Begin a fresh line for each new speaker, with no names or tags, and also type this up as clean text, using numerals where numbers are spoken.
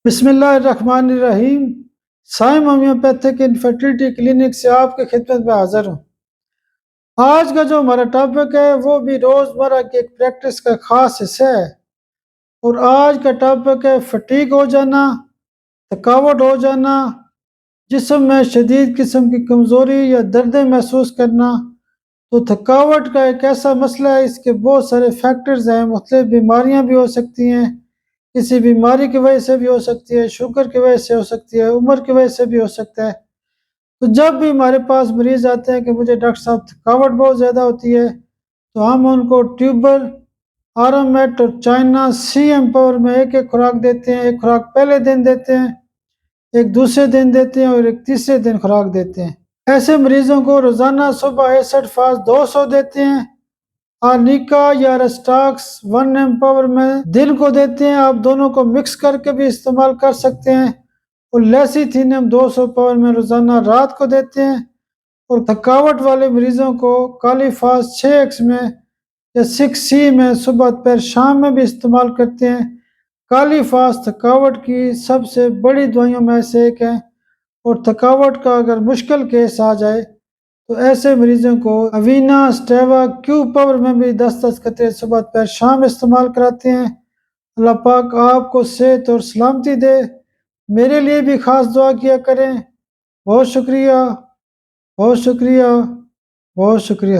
بسم اللہ الرحمن الرحیم۔ سائم ہومیوپیتھک انفرٹیلٹی کلینک سے آپ کی خدمت میں حاضر ہوں۔ آج کا جو ہمارا ٹاپک ہے وہ بھی روزمرہ کی ایک پریکٹس کا خاص حصہ ہے، اور آج کا ٹاپک ہے فٹیگ ہو جانا، تھکاوٹ ہو جانا، جسم میں شدید قسم کی کمزوری یا دردیں محسوس کرنا۔ تو تھکاوٹ کا ایک ایسا مسئلہ ہے، اس کے بہت سارے فیکٹرز ہیں، مختلف بیماریاں بھی ہو سکتی ہیں، کسی بیماری کی وجہ سے بھی ہو سکتی ہے، شوگر کی وجہ سے ہو سکتی ہے، عمر کی وجہ سے بھی ہو سکتا ہے۔ تو جب بھی ہمارے پاس مریض آتے ہیں کہ مجھے ڈاکٹر صاحب تھکاوٹ بہت زیادہ ہوتی ہے، تو ہم ان کو ٹیوبر، آرامٹ اور چائنا سی ایمپاور میں ایک ایک خوراک دیتے ہیں۔ ایک خوراک پہلے دن دیتے ہیں، ایک دوسرے دن دیتے ہیں، اور ایک تیسرے دن خوراک دیتے ہیں۔ ایسے مریضوں کو روزانہ صبح 61 فاس 200 دیتے ہیں۔ آرنیکا یا رسٹاکس 1 ایمپاور میں دن کو دیتے ہیں، آپ دونوں کو مکس کر کے بھی استعمال کر سکتے ہیں، اور لیسیتھینم 200 پاور میں روزانہ رات کو دیتے ہیں۔ اور تھکاوٹ والے مریضوں کو کالی فاس 6X میں یا 6C میں صبح دوپہر شام میں بھی استعمال کرتے ہیں۔ کالی فاس تھکاوٹ کی سب سے بڑی دوائیوں میں سے ایک ہے، اور تھکاوٹ کا اگر مشکل کیس آ جائے تو ایسے مریضوں کو اوینا اسٹیوا کیو پاور میں بھی 10 قطرے صبح دوپہر شام استعمال کراتے ہیں۔ اللہ پاک آپ کو صحت اور سلامتی دے۔ میرے لیے بھی خاص دعا کیا کریں۔ بہت شکریہ، بہت شکریہ، بہت شکریہ۔